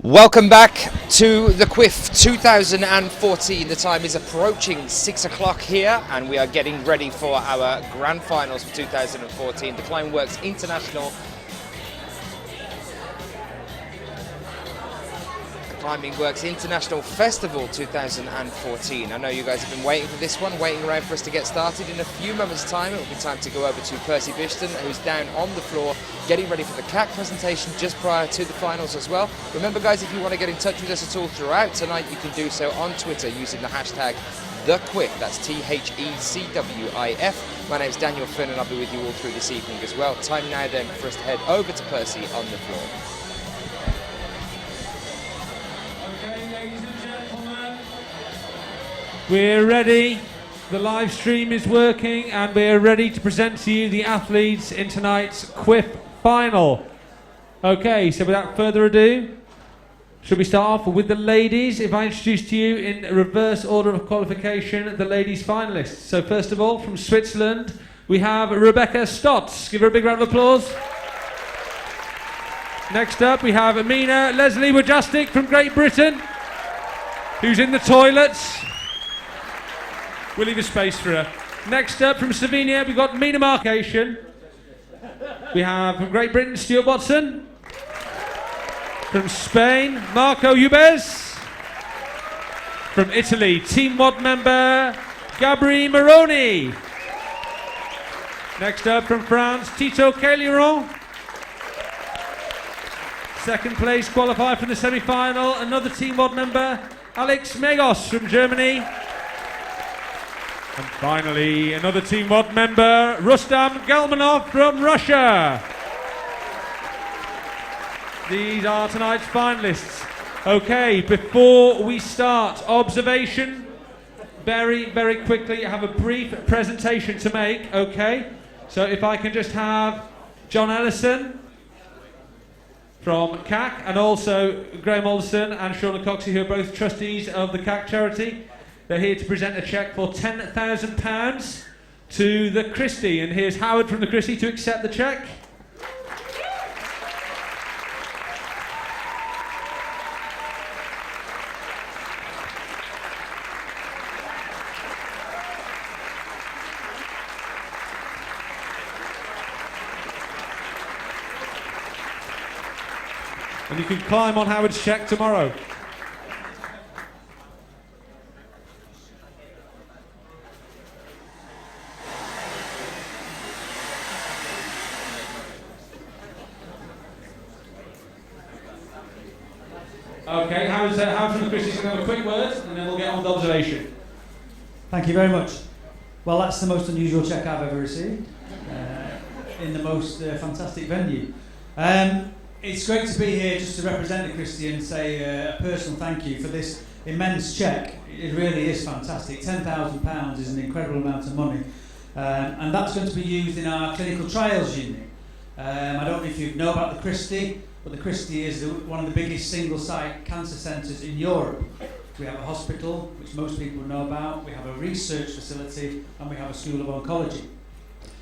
Welcome back to the CWIF 2014. The time is approaching 6 o'clock here and we are getting ready for our grand finals for 2014. The Climbingworks International Festival 2014. I know you guys have been waiting for this one, waiting around for us to get started. In a few moments time it will be time to go over to Percy Bishton, who's down on the floor getting ready for the CAC presentation just prior to the finals as well. Remember guys, if you want to get in touch with us at all throughout tonight, you can do so on Twitter using the hashtag TheCWIF, that's THECWIF. My name's Daniel Finn and I'll be with you all through this evening as well. Time now then for us to head over to Percy on the floor. We're ready, the live stream is working and we're ready to present to you the athletes in tonight's CWIF final. Okay, so without further ado, should we start off with the ladies? If I introduce to you in reverse order of qualification, the ladies finalists. So first of all, from Switzerland, we have Rebecca Stotz. Give her a big round of applause. Next up, we have Amina Leslie Wojastik from Great Britain, who's in the toilets. We'll leave a space for her. Next up, from Slovenia, we've got Mina Markation. We have from Great Britain, Stuart Watson. From Spain, Marco Ubez. From Italy, Team WOD member, Gabri Moroni. Next up, from France, Tito Caliron. Second place qualified for the semi-final, another Team WOD member, Alex Megos from Germany. And finally, another Team WOD member, Rustam Galmanov from Russia. These are tonight's finalists. Okay, before we start, observation. Very, very quickly, I have a brief presentation to make, okay? So if I can just have John Ellison from CAC, and also Graham Alderson and Shauna Coxey, who are both trustees of the CAC charity. They're here to present a cheque for £10,000 to the Christie. And here's Howard from the Christie to accept the cheque. And you can climb on Howard's cheque tomorrow. Okay, Howard from the Christie's going to have a quick word and then we'll get on with observation. Thank you very much. Well, that's the most unusual cheque I've ever received in the most fantastic venue. It's great to be here just to represent the Christie and say a personal thank you for this immense cheque. It really is fantastic. £10,000 is an incredible amount of money. And that's going to be used in our clinical trials unit. I don't know if you know about the Christie, but the Christie is one of the biggest single-site cancer centres in Europe. We have a hospital, which most people know about, we have a research facility, and we have a school of oncology.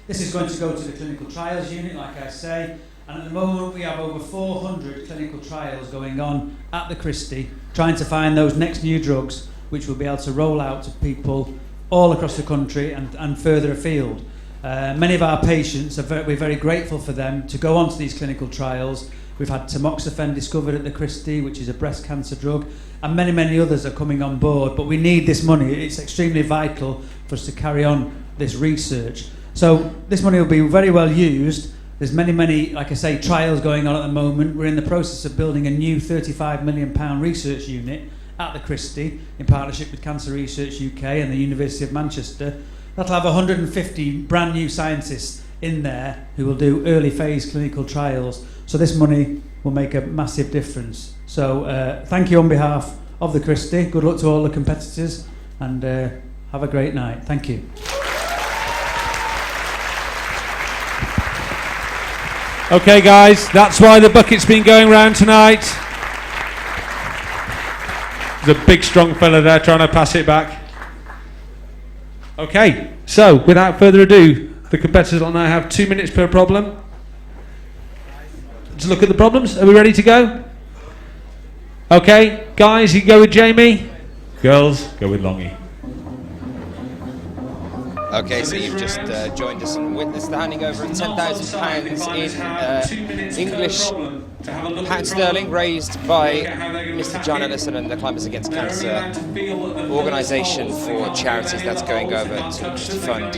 This is going to go to the clinical trials unit, like I say, and at the moment we have over 400 clinical trials going on at the Christie, trying to find those next new drugs which we'll be able to roll out to people all across the country and further afield. Many of our patients, we're very grateful for them to go on to these clinical trials. We've had tamoxifen discovered at the Christie, which is a breast cancer drug, and many, many others are coming on board. But we need this money. It's extremely vital for us to carry on this research. So this money will be very well used. There's many, many, like I say, trials going on at the moment. We're in the process of building a new £35 million research unit at the Christie in partnership with Cancer Research UK and the University of Manchester. That'll have 150 brand new scientists in there who will do early phase clinical trials. So this money will make a massive difference. So thank you on behalf of the Christie. Good luck to all the competitors and have a great night. Thank you. Okay guys, that's why the bucket's been going round tonight. There's a big strong fella there trying to pass it back. Okay, so without further ado, the competitors will now have 2 minutes per problem. Let's look at the problems. Are we ready to go? Okay, guys, you go with Jamie. Girls, go with Longy. Okay, so you've just joined us and witnessed the handing over of £10,000 in English pound sterling raised by Mr. John Ellison and the Climbers Against Cancer organisation for charities. That's going over to just fund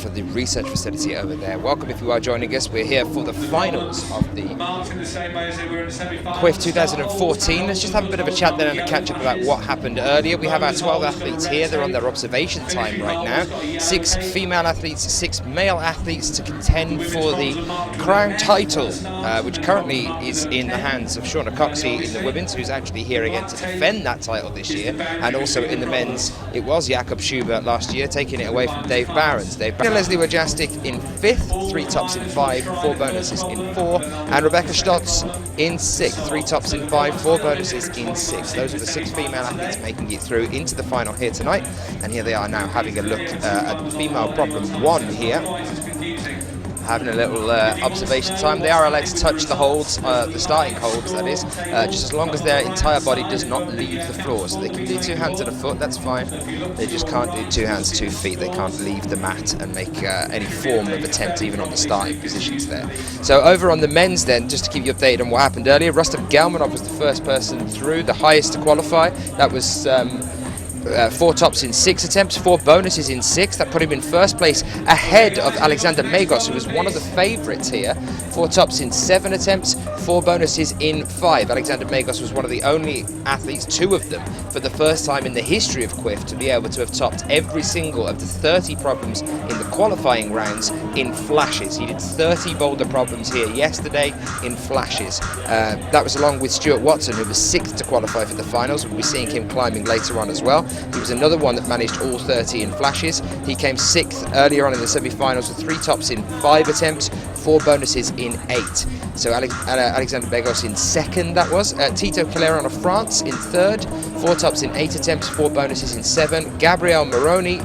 for the research facility over there. Welcome if you are joining us. We're here for the finals of the CWIF 2014. Let's just have a bit of a chat then and a catch up about what happened earlier. We have our 12 athletes here. They're on their observation time right now. 6 female athletes, 6 male athletes to contend for the crown title, which currently is in the hands of Shauna Coxey in the women's, who's actually here again to defend that title this year. And also in the men's, it was Jakob Schubert last year, taking it away from Dave Barons. Leslie Wojastik in 5th, 3 tops in 5, 4 bonuses in 4, and Rebecca Stotz in 6th, 3 tops in 5, 4 bonuses in 6. Those are the 6 female athletes making it through into the final here tonight. And here they are now having a look at the female problem 1 here. Having a little observation time. They are allowed to touch the holds, the starting holds that is, just as long as their entire body does not leave the floor. So they can do 2 hands and a foot, that's fine. They just can't do 2 hands, 2 feet. They can't leave the mat and make any form of attempt even on the starting positions there. So over on the men's then, just to keep you updated on what happened earlier, Rustam Gelmanov was the first person through, the highest to qualify. That was 4 tops in 6 attempts, 4 bonuses in 6. That put him in first place ahead of Alexander Megos, who was one of the favourites here. 4 tops in 7 attempts, 4 bonuses in 5. Alexander Megos was one of the only athletes, 2 of them, for the first time in the history of CWIF to be able to have topped every single of the 30 problems in the qualifying rounds in flashes. He did 30 boulder problems here yesterday in flashes. That was along with Stuart Watson, who was 6th to qualify for the finals. We'll be seeing him climbing later on as well. He was another one that managed all 30 in flashes. He came 6th earlier on in the semi-finals with 3 tops in 5 attempts, 4 bonuses in 8. So Alexander Begos in 2nd, that was. Tito Calleron of France in 3rd, 4 tops in 8 attempts, 4 bonuses in 7. Gabriel Moroni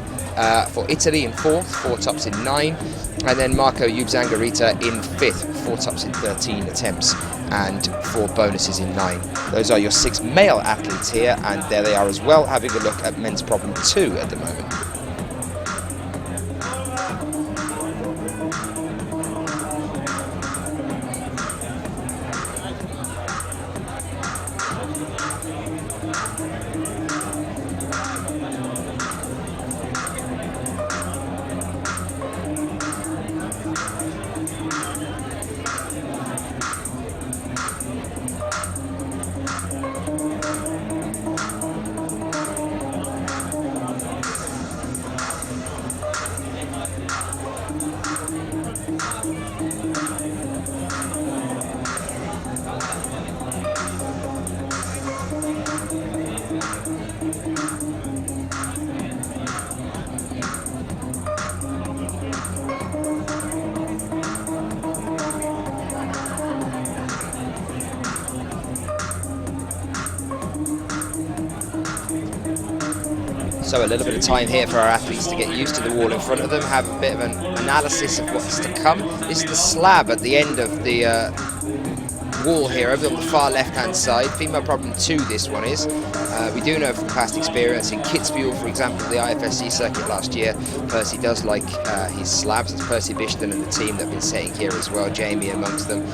for Italy in 4th, 4 tops in 9. And then Marco Yubzangarita in 5th, 4 tops in 13 attempts and 4 bonuses in 9. Those are your 6 male athletes here, and there they are as well, having a look at men's problem 2 at the moment. So a little bit of time here for our athletes to get used to the wall in front of them, have a bit of an analysis of what's to come. This is the slab at the end of the wall here, over on the far left-hand side. Female problem 2, this one is. We do know from past experience in Kitzbühel, for example, the IFSC circuit last year, Percy does like his slabs. It's Percy Bishton and the team that have been setting here as well, Jamie amongst them.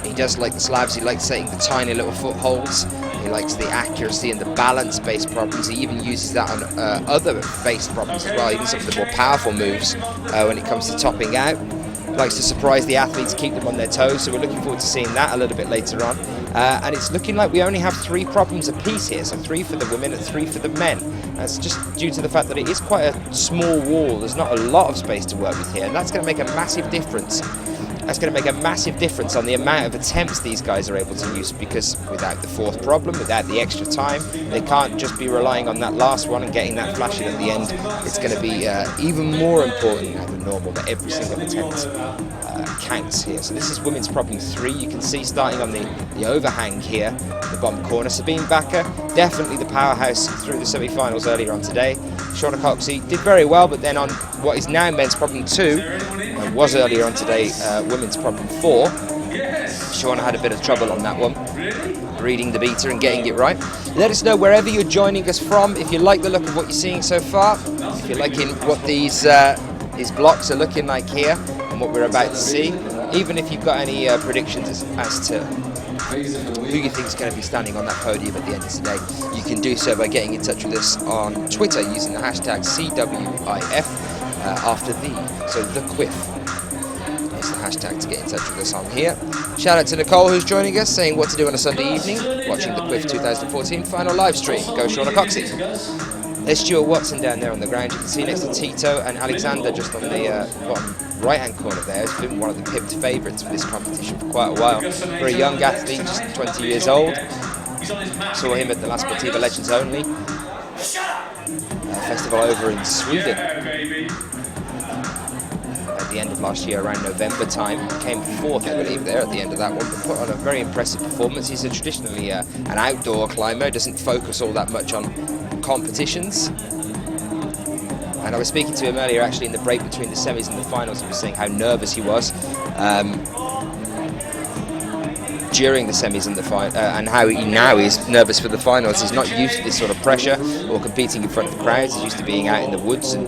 He does like the slabs, he likes setting the tiny little footholds. He likes the accuracy and the balance-based problems. He even uses that on other based problems as well, even some of the more powerful moves when it comes to topping out. Likes to surprise the athletes, keep them on their toes, so we're looking forward to seeing that a little bit later on. And it's looking like we only have 3 problems apiece here, so 3 for the women and 3 for the men. That's just due to the fact that it is quite a small wall. There's not a lot of space to work with here, and that's going to make a massive difference. That's going to make a massive difference on the amount of attempts these guys are able to use, because without the 4th problem, without the extra time, they can't just be relying on that last one and getting that flashing at the end. It's going to be even more important than normal that every single attempt counts here. So this is women's problem 3. You can see starting on the overhang here, the bottom corner. Sabine Bakker, definitely the powerhouse through the semi-finals earlier on today. Shauna Coxey did very well, but then on what is now men's problem 2, was earlier on today women's problem 4, Shauna had a bit of trouble on that one, reading the beta and getting it right. Let us know wherever you're joining us from, if you like the look of what you're seeing so far, if you're liking what these blocks are looking like here and what we're about to see, even if you've got any predictions as to who you think is going to be standing on that podium at the end of today. You can do so by getting in touch with us on Twitter using the hashtag CWIF after the CWIF. That's the hashtag to get in touch with us on here. Shout out to Nicole, who's joining us, saying what to do on a Sunday evening, watching the CWIF 2014 final live stream. Go Shauna Coxey. There's Stuart Watson down there on the ground. You can see next to Tito and Alexander just on the bottom right-hand corner there. Has been one of the pipped favourites for this competition for quite a while. Very young athlete, just 20 years old. Saw him at the last Sportiva Legends Only festival over in Sweden at the end of last year, around November time. Came fourth, I believe, there at the end of that one, but put on a very impressive performance. He's traditionally an outdoor climber, doesn't focus all that much on competitions. And I was speaking to him earlier, actually, in the break between the semis and the finals. He was saying how nervous he was during the semis and the final, and how he now is nervous for the finals. He's not used to this sort of pressure or competing in front of crowds. He's used to being out in the woods and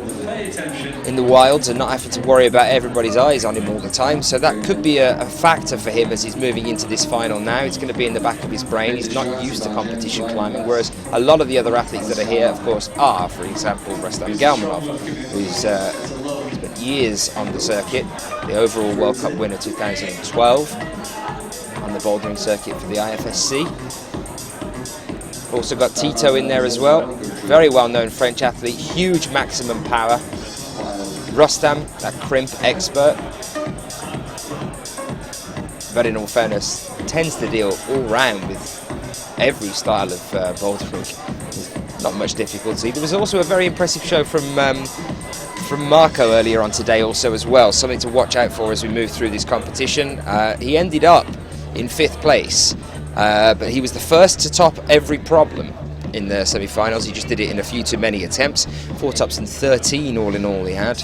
in the wilds and not having to worry about everybody's eyes on him all the time. So that could be a factor for him as he's moving into this final now. It's going to be in the back of his brain. He's not used to competition climbing, whereas a lot of the other athletes that are here, of course, are, for example, Rustam Galmanov, who's spent years on the circuit, the overall World Cup winner 2012 on the bouldering circuit for the IFSC. Also got Tito in there as well, very well-known French athlete, huge maximum power. Rustam, that crimp expert, but in all fairness, tends to deal all round with every style of bouldering. Not much difficulty. There was also a very impressive show from Marco earlier on today also as well, something to watch out for as we move through this competition. He ended up in 5th place, but he was the first to top every problem in the semi-finals. He just did it in a few too many attempts. 4 tops and 13 all in all he had.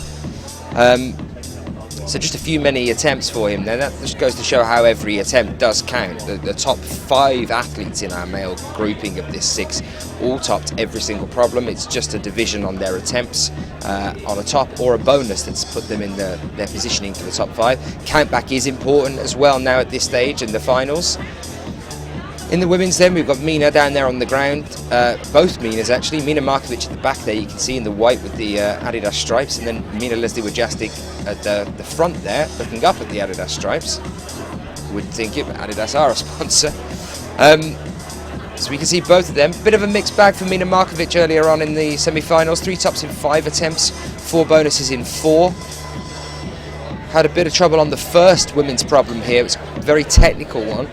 So just a few many attempts for him there. That just goes to show how every attempt does count. The top 5 athletes in our male grouping of this 6 all topped every single problem. It's just a division on their attempts on a top or a bonus that's put them in their positioning for the top 5. Countback is important as well now at this stage in the finals. In the women's then, we've got Mina down there on the ground, both Minas actually. Mina Markovic at the back there, you can see in the white with the Adidas stripes, and then Mina Leslie Wojcicki at the front there, looking up at the Adidas stripes. Wouldn't think it, but Adidas are a sponsor. So we can see both of them. Bit of a mixed bag for Mina Markovic earlier on in the semi-finals. 3 tops in 5 attempts, 4 bonuses in 4. Had a bit of trouble on the first women's problem here. It was a very technical one.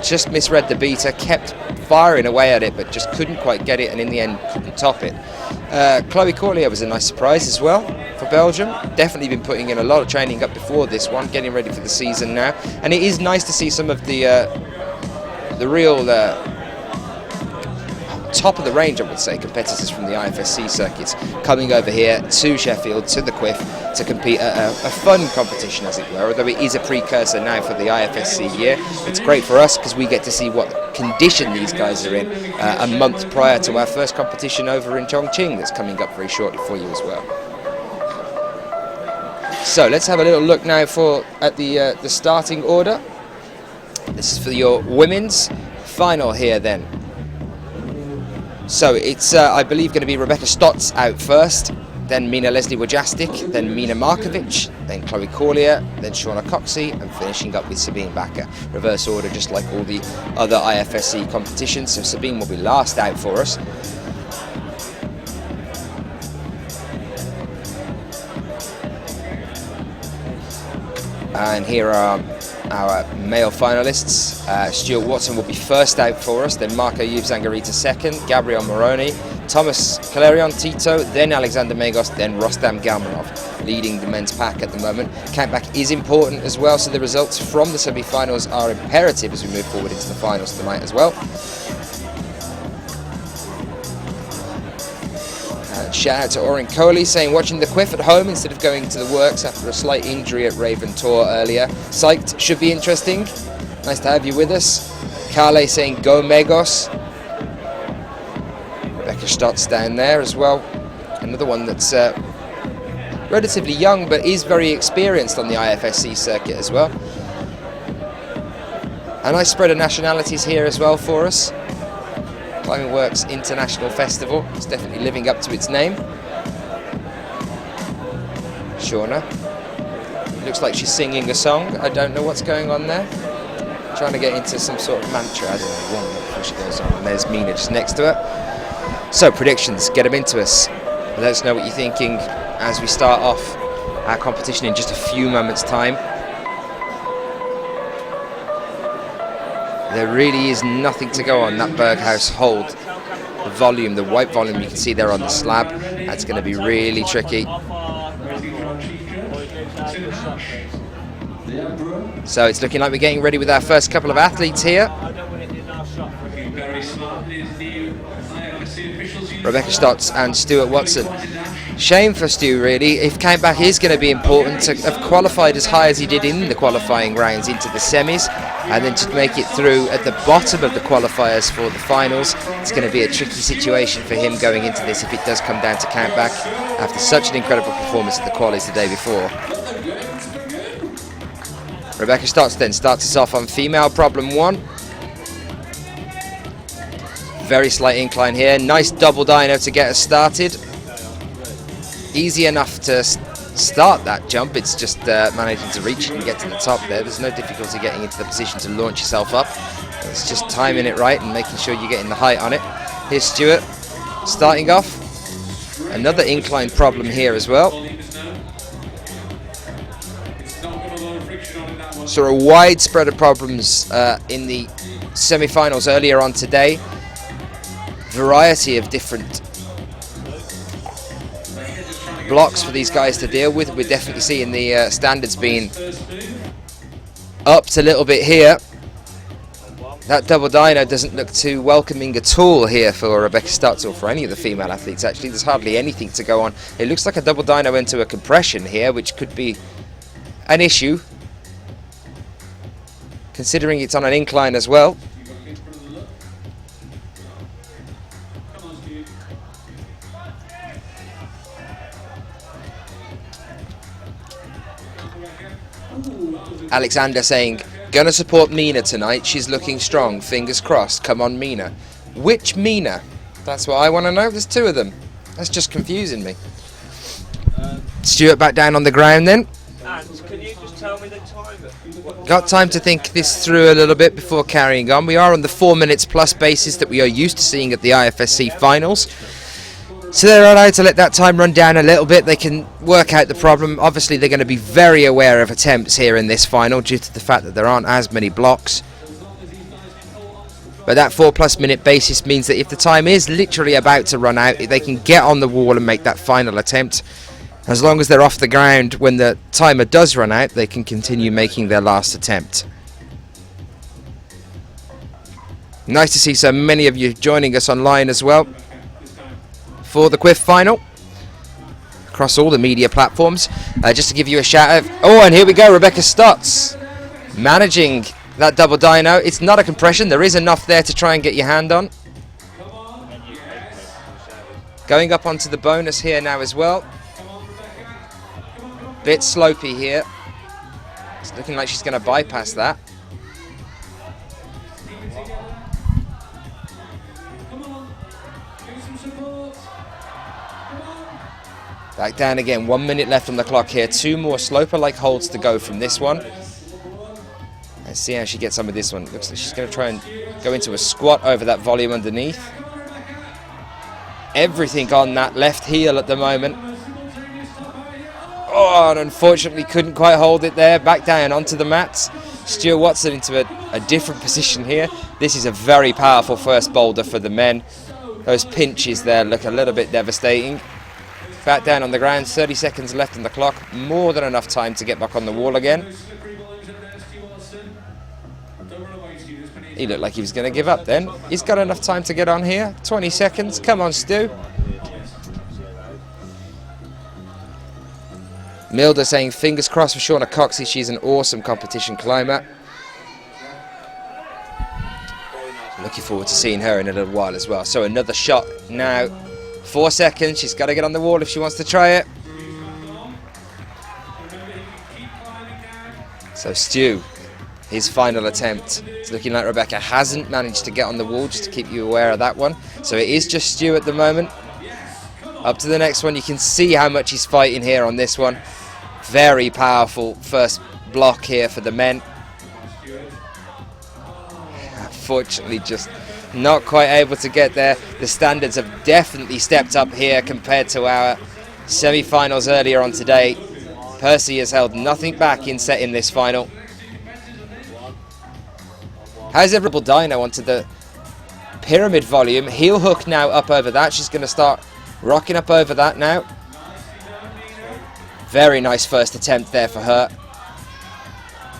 Just misread the beta, kept firing away at it, but just couldn't quite get it, and in the end couldn't top it. Chloe Corlier was a nice surprise as well for Belgium. Definitely been putting in a lot of training up before this one, getting ready for the season now. And it is nice to see some of the real top of the range, I would say, competitors from the IFSC circuits coming over here to Sheffield, to the CWIF, to compete at a fun competition, as it were, although it is a precursor now for the IFSC year. It's great for us because we get to see what condition these guys are in a month prior to our first competition over in Chongqing that's coming up very shortly for you as well. So let's have a little look now at the starting order. This is for your women's final here then. So it's, I believe, going to be Rebecca Stotts out first, then Mina Leslie Wojcicki, then Mina Markovic, then Chloe Corlier, then Shauna Coxey, and finishing up with Sabine Bakker. Reverse order, just like all the other IFSC competitions. So Sabine will be last out for us. And here are our male finalists. Stuart Watson will be first out for us, then Marco Yves-Zangarita second, Gabriel Moroni, Thomas Calerion, Tito, then Alexander Megos, then Rustam Galmanov, leading the men's pack at the moment. Countback is important as well, so the results from the semi-finals are imperative as we move forward into the finals tonight as well. Shout out to Oren Coley saying watching the CWIF at home instead of going to the works after a slight injury at Raven Tour earlier. Psyched, should be interesting. Nice to have you with us. Carle saying go Megos. Rebecca Stotts down there as well. Another one that's relatively young but is very experienced on the IFSC circuit as well. A nice spread of nationalities here as well for us. Climbing Works International Festival. It's definitely living up to its name. Shauna. Looks like she's singing a song. I don't know what's going on there. Trying to get into some sort of mantra. I don't know, one before she goes on. And there's Mina just next to her. So predictions, get them into us. Let us know what you're thinking as we start off our competition in just a few moments' time. There really is nothing to go on that Berghaus hold. The volume, the white volume you can see there on the slab, that's going to be really tricky. So it's looking like we're getting ready with our first couple of athletes here. Rebecca Stotts and Stuart Watson. Shame for Stu, really. If countback is going to be important, to have qualified as high as he did in the qualifying rounds into the semis, and then to make it through at the bottom of the qualifiers for the finals, it's going to be a tricky situation for him going into this if it does come down to countback after such an incredible performance at the qualies the day before. Rebecca Stotts then starts us off on female problem 1. Very slight incline here. Nice double dyno to get us started. Easy enough to start that jump. It's just managing to reach it and get to the top there. There's no difficulty getting into the position to launch yourself up. It's just timing it right and making sure you're getting the height on it. Here's Stuart starting off. Another incline problem here as well. So a wide spread of problems in the semi-finals earlier on today. Variety of different blocks for these guys to deal with. We're definitely seeing the standards being upped a little bit here. That double dyno doesn't look too welcoming at all here for Rebecca Stotts or for any of the female athletes actually. There's hardly anything to go on. It looks like a double dyno into a compression here, which could be an issue considering it's on an incline as well. Alexander saying, gonna support Mina tonight, she's looking strong, fingers crossed, come on Mina. Which Mina? That's what I want to know, there's 2 of them. That's just confusing me. Stuart back down on the ground then. And can you just tell me the time? Got time to think this through a little bit before carrying on. We are on the 4 minutes plus basis that we are used to seeing at the IFSC finals. So they're allowed to let that time run down a little bit. They can work out the problem. Obviously they're going to be very aware of attempts here in this final due to the fact that there aren't as many blocks. But that 4+ minute basis means that if the time is literally about to run out, they can get on the wall and make that final attempt. As long as they're off the ground when the timer does run out, they can continue making their last attempt. Nice to see so many of you joining us online as well for the CWIF final across all the media platforms. Just to give you a shout out. Oh, and here we go, Rebecca Stotts managing that double dyno. It's not a compression, there is enough there to try and get your hand on. Going up onto the bonus here now as well. Bit slopey here. It's looking like she's going to bypass that. Back down again, 1 minute left on the clock here. 2 more sloper-like holds to go from this one. Let's see how she gets on with this one. Looks like she's going to try and go into a squat over that volume underneath. Everything on that left heel at the moment. Oh, and unfortunately couldn't quite hold it there. Back down onto the mats. Stuart Watson into a different position here. This is a very powerful first boulder for the men. Those pinches there look a little bit devastating. Back down on the ground, 30 seconds left on the clock. More than enough time to get back on the wall again. He looked like he was going to give up then. He's got enough time to get on here. 20 seconds. Come on, Stu. Milda saying fingers crossed for Shauna Coxey. She's an awesome competition climber. Looking forward to seeing her in a little while as well. So another shot now. 4 seconds. She's got to get on the wall if she wants to try it. So Stu, his final attempt. It's looking like Rebecca hasn't managed to get on the wall, just to keep you aware of that one. So it is just Stu at the moment. Up to the next one. You can see how much he's fighting here on this one. Very powerful first block here for the men. Unfortunately, just not quite able to get there. The standards have definitely stepped up here compared to our semi-finals earlier on today. Percy has held nothing back in setting this final. How's every dyno onto the pyramid volume? Heel hook now up over that. She's going to start rocking up over that now. Very nice first attempt there for her.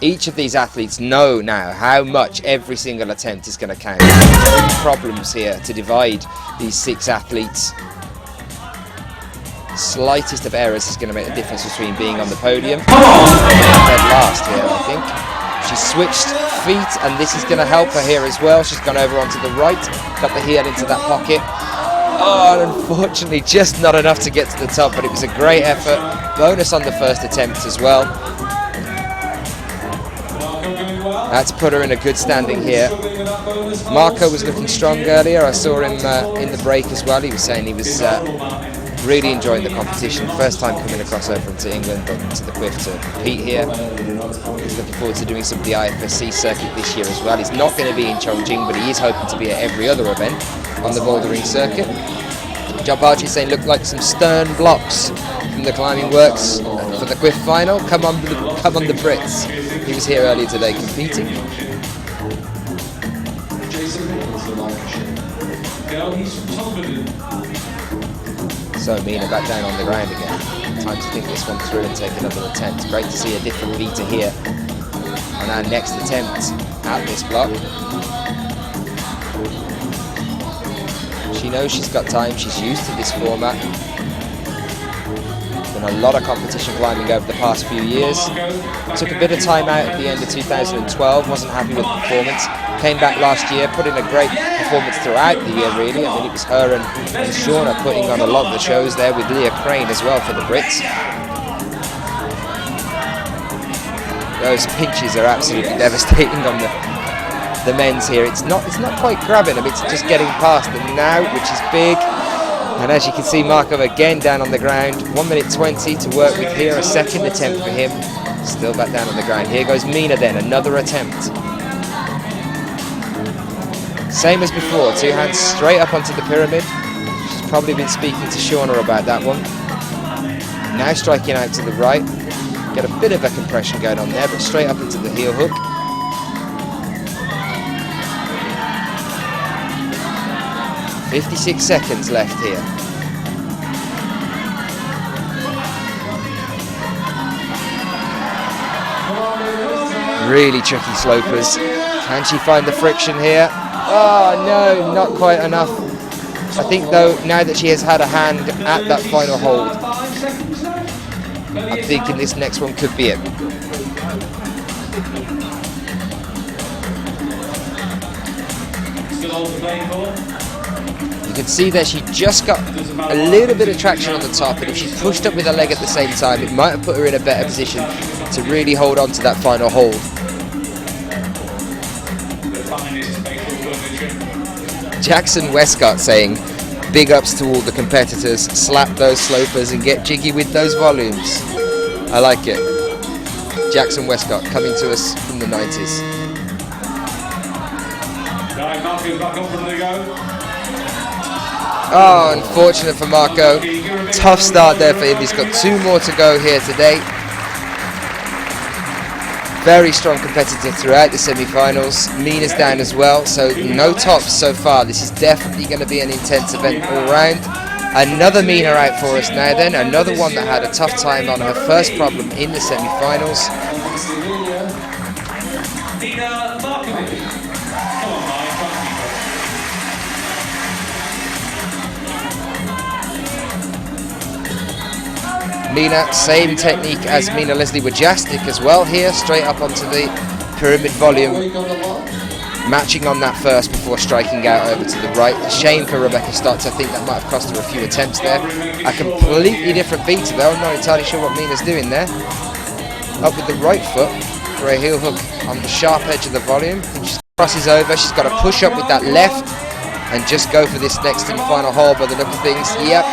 Each of these athletes know now how much every single attempt is going to count. No problems here to divide these 6 athletes. Slightest of errors is going to make the difference between being on the podium and dead last here, I think. She switched feet, and this is going to help her here as well. She's gone over onto the right, got the heel into that pocket. Oh, and unfortunately, just not enough to get to the top, but it was a great effort. Bonus on the first attempt as well. That's put her in a good standing here. Marco was looking strong earlier. I saw him in the break as well. He was saying he was really enjoying the competition. First time coming across over to England, but to the CWIF to compete here. He's looking forward to doing some of the IFSC circuit this year as well. He's not going to be in Chongqing, but he is hoping to be at every other event on the bouldering circuit. John Barchi saying looked like some stern blocks from the climbing works for the CWIF final. Come on the Brits. He was here earlier today competing. So Mina back down on the ground again. Time to think this one through and take another attempt. Great to see a different Vita here on our next attempt at this block. She knows she's got time. She's used to this format. Done a lot of competition climbing over the past few years. Took a bit of time out at the end of 2012, wasn't happy with the performance. Came back last year, put in a great performance throughout the year really. I mean, it was her and Shauna putting on a lot of the shows there with Leah Crane as well for the Brits. Those pinches are absolutely devastating on the men's here. It's not quite grabbing them, it's just getting past them now, which is big. And as you can see, Markov again down on the ground. 1 minute 20 to work with here. A second attempt for him. Still back down on the ground. Here goes Mina then, another attempt. Same as before, 2 hands straight up onto the pyramid. She's probably been speaking to Shauna about that one. Now striking out to the right. Get a bit of a compression going on there, but straight up into the heel hook. "56 seconds left here. Really tricky slopers. Can she find the friction here? Oh no, not quite enough. I think though, now that she has had a hand at that final hold, I'm thinking this next one could be it. You can see that she just got a little bit of traction on the top, and if she pushed up with her leg at the same time, it might have put her in a better position to really hold on to that final hold. Jackson Westcott saying, big ups to all the competitors, slap those slopers and get jiggy with those volumes. I like it. Jackson Westcott coming to us from the 90s. Oh, unfortunate for Marco. Tough start there for him. He's got 2 more to go here today. Very strong competitor throughout the semi-finals. Mina's down as well, so no tops so far. This is definitely going to be an intense event all round. Another Mina out for us now then. Another one that had a tough time on her first problem in the semi-finals. Mina, same technique as Mina Leslie Wojastic as well here, straight up onto the pyramid volume, matching on that first before striking out over to the right. A shame for Rebecca Stotts, I think that might have cost her a few attempts there. A completely different beater though, I'm not entirely sure what Mina's doing there. Up with the right foot for a heel hook on the sharp edge of the volume. And she crosses over, she's got to push up with that left and just go for this next and final hole by the look of things. Yep,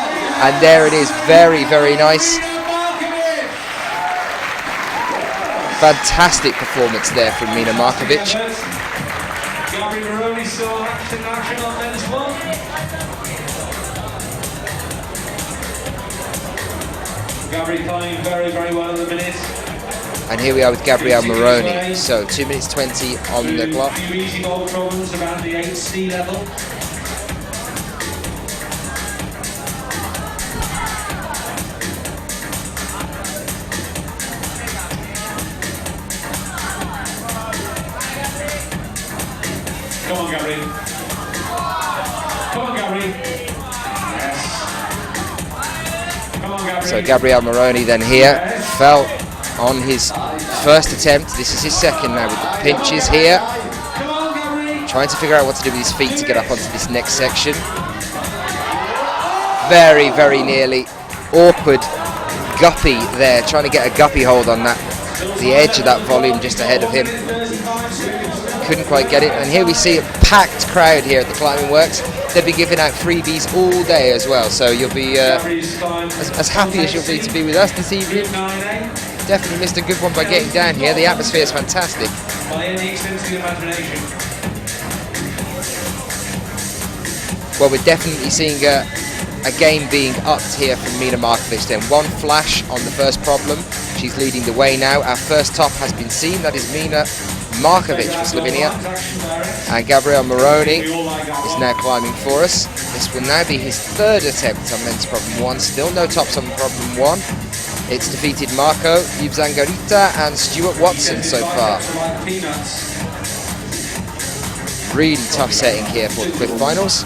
and there it is, very, very nice. Fantastic performance there from Mina Markovic. Gabri Moroni saw action on men's one. Gabri playing very, very well at the minute. And here we are with Gabrielle Moroni. So 2 minutes 20 on the clock. Few easy ball problems around the 8C level. Come on, Gabri. Come on, Gabri. Yes. Come on, Gabri. So Gabrielle Moroni then here fell on his first attempt. This is his second now with the pinches here. Come on, Gabri. Trying to figure out what to do with his feet to get up onto this next section. Very, very nearly. Awkward guppy there, trying to get a guppy hold on that, the edge of that volume just ahead of him. Couldn't quite get it. And here we see a packed crowd here at the Climbing Works. They'll be giving out freebies all day as well, so you'll be as happy as you'll be to be with us this evening. Definitely missed a good one by getting down here. The atmosphere is fantastic. By any extent of the imagination. Well, we're definitely seeing a game being upped here from Mina Markovic then. One flash on the first problem. She's leading the way now. Our first top has been seen. That is Mina Markovic for Slovenia. And Gabrielle Moroni is now climbing for us. This will now be his third attempt on men's problem 1. Still no tops on problem 1. It's defeated Marco, Yves Zangarita and Stuart Watson so far. Really tough setting here for the CWIF finals.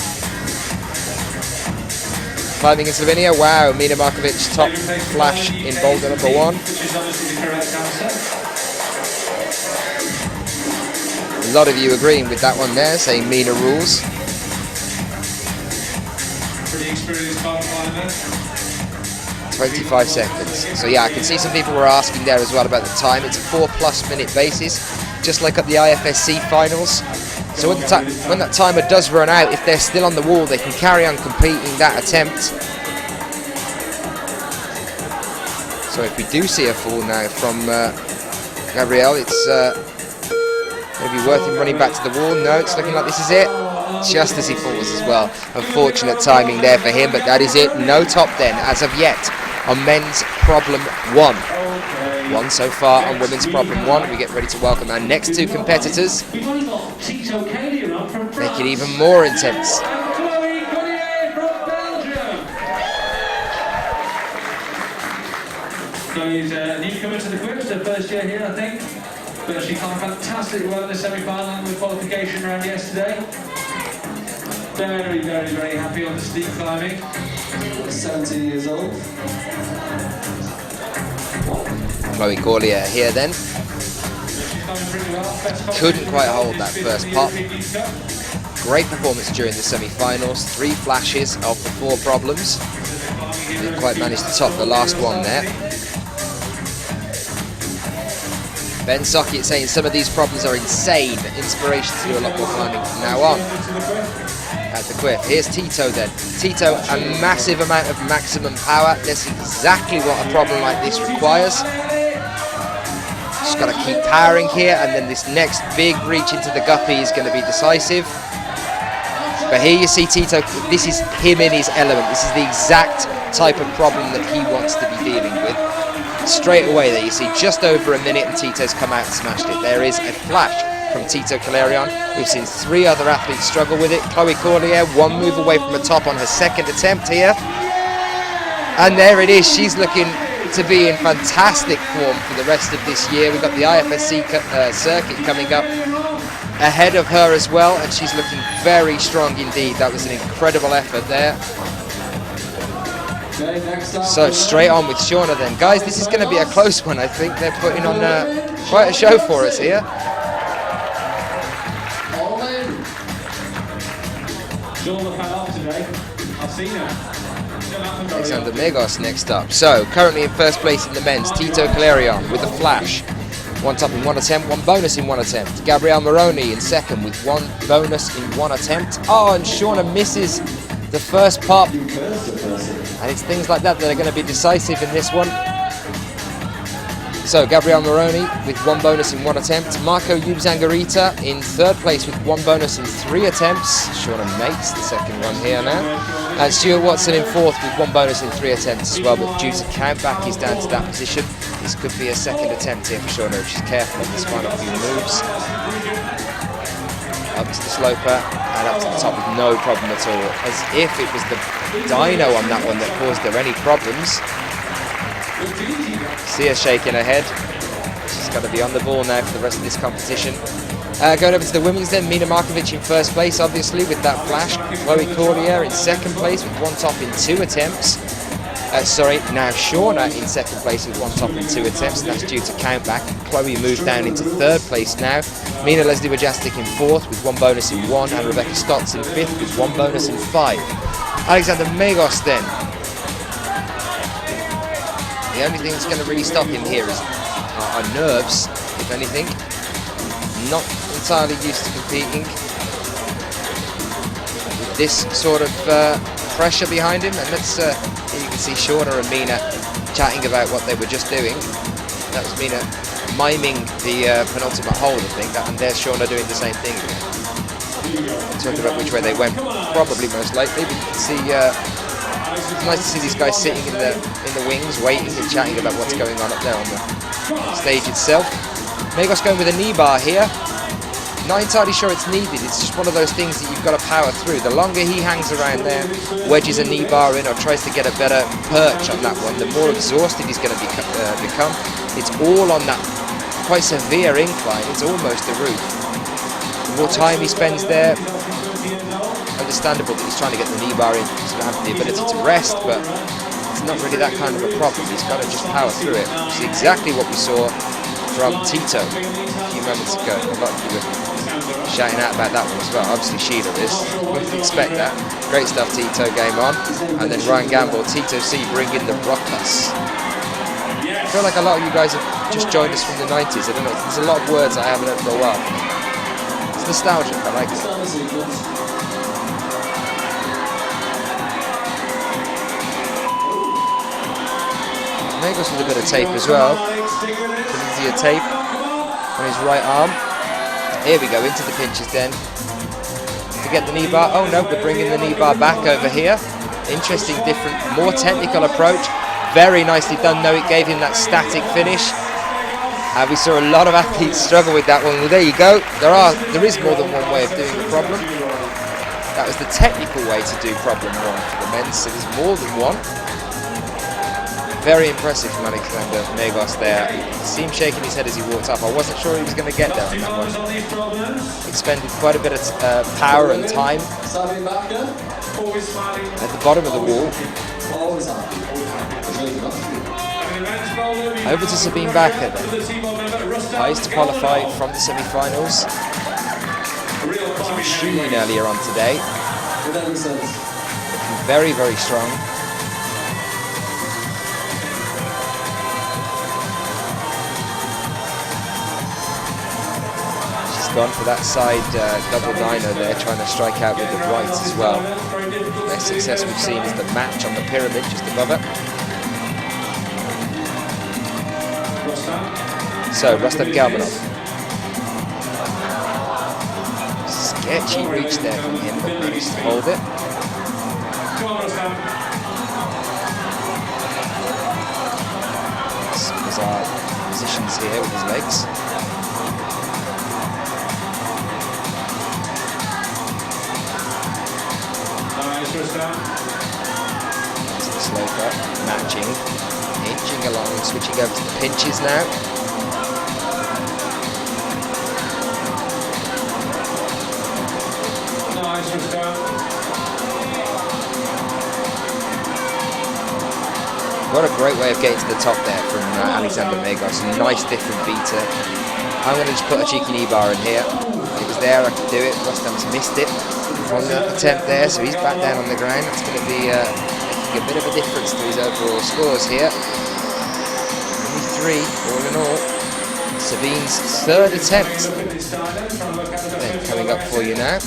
Climbing in Slovenia, wow, Mina Markovic top flash in boulder number 1. A lot of you agreeing with that one there, saying Mina rules. Pretty experienced climber. 25 seconds. So yeah, I can see some people were asking there as well about the time. It's a 4+ minute basis, just like at the IFSC finals. So when that timer does run out, if they're still on the wall, they can carry on completing that attempt. So if we do see a fall now from Gabrielle, it's going to be worth him running back to the wall. No, it's looking like this is it. Just as he falls as well. Unfortunate timing there for him, but that is it. No top then, as of yet, on men's problem 1. 1 so far on women's problem 1. We get ready to welcome our next 2 competitors. Make it even more intense. Chloe's a newcomer to the CWIF, her first year here, I think. But she climbed fantastic well in the semi-final and the qualification round yesterday. Very, very, very happy on the steep climbing. 17 years old. Chloe Corlier here then. Couldn't quite hold that first pop. Great performance during the semi-finals. 3 flashes of the 4 problems. Didn't quite manage to top the last one there. Ben Sockett saying some of these problems are insane. Inspiration to do a lot more climbing from now on. At the CWIF. Here's Tito then. Tito, a massive amount of maximum power. That's exactly what a problem like this requires. Just got to keep powering here, and then this next big reach into the guppy is going to be decisive. But here you see Tito, this is him in his element. This is the exact type of problem that he wants to be dealing with. Straight away there you see just over a minute and Tito's come out and smashed it. There is a flash from Tito Calerion. We've seen 3 other athletes struggle with it. Chloe Corlier, 1 move away from the top on her second attempt here. And there it is, she's looking to be in fantastic form for the rest of this year. We've got the IFSC circuit coming up ahead of her as well, and she's looking very strong indeed. That was an incredible effort there. Okay, next up. So straight on with Shauna then. Guys, this is going to be a close one, I think. They're putting on quite a show for us here. All in. Shauna fell off today. I've seen her. Alexander Megos next up. So currently in first place in the men's, Tito Calerion with a flash. 1 top in 1 attempt, 1 bonus in 1 attempt. Gabriel Moroni in second with 1 bonus in 1 attempt. Oh, and Shauna misses the first pop. And it's things like that that are going to be decisive in this one. So Gabriel Moroni with 1 bonus in 1 attempt. Marco Yubzangarita in third place with 1 bonus in 3 attempts. Shauna makes the second one here now. And Stuart Watson in fourth with 1 bonus in 3 attempts as well, but due to count back, he's down to that position. This could be a second attempt here for Shauna if she's careful on these final few moves. Up to the sloper and up to the top with no problem at all. As if it was the dyno on that one that caused her any problems. See her shaking her head. She's got to be on the ball now for the rest of this competition. Going over to the women's then, Mina Markovic in first place, obviously, with that flash. Chloe Cordier in second place with 1 top in 2 attempts. Now Shauna in second place with 1 top in 2 attempts. That's due to count back. Chloe moved down into third place now. Mina Leslie Wojastik in fourth with 1 bonus in 1, and Rebecca Stotts in fifth with 1 bonus in 5. Alexander Megos then. The only thing that's going to really stop him here is our nerves, if anything. Not entirely used to competing with this sort of pressure behind him. And let's here you can see Shauna and Mina chatting about what they were just doing. That was Mina miming the penultimate hold, I think, and there's Shauna doing the same thing. Talking about which way they went, probably most likely, but you can see it's nice to see these guys sitting in the wings, waiting and chatting about what's going on up there on the stage itself. Megos going with a knee bar here. Not entirely sure it's needed. It's just one of those things that you've got to power through. The longer he hangs around there, wedges a knee bar in or tries to get a better perch on that one, the more exhausted he's going to become. It's all on that quite severe incline. It's almost the roof. The more time he spends there, understandable that he's trying to get the knee bar in so to have the ability to rest, but it's not really that kind of a problem. He's got to just power through it. Which is exactly what we saw from Tito a few moments ago. A lot of you were shouting out about that one as well. Obviously Sheila is. Wouldn't expect that. Great stuff, Tito game on. And then Ryan Gamble, Tito C bringing the ruckus. I feel like a lot of you guys have just joined us from the 90s. I don't know, there's a lot of words I haven't heard for a while. It's nostalgic, I like it. Megos with a bit of tape as well. Easier tape on his right arm. Here we go, into the pinches then. To get the knee bar. Oh no, we're bringing the knee bar back over here. Interesting, different, more technical approach. Very nicely done though, it gave him that static finish. We saw a lot of athletes struggle with that one. Well, there you go. There is more than one way of doing the problem. That was the technical way to do problem 1 for the men, so there's more than one. Very impressive from Alexander Megos there. You see him shaking his head as he walked up. I wasn't sure he was going to get there on that one. Expended quite a bit of power and time at the bottom of the wall. Over to Sabine Bakker then. Highest to qualify from the semi-finals. Machine earlier on today. Looking very, very strong. Gone for that side double dyno there, trying to strike out with the right as well. Best success we've seen is the match on the pyramid just above it. So, Rustam Galmanov. Sketchy reach there from him, but managed to hold it. Bizarre positions here with his legs. Sloper, matching, inching along, switching over to the pinches now. What a great way of getting to the top there from Alexander Megos. Nice different beater. I'm going to just put a cheeky knee bar in here. If it was there, I could do it. Rustam's missed it on the attempt there, so he's back down on the ground. That's going to be making a bit of a difference to his overall scores here. Only 3, all in all. Sabine's third attempt. Then coming up for you now.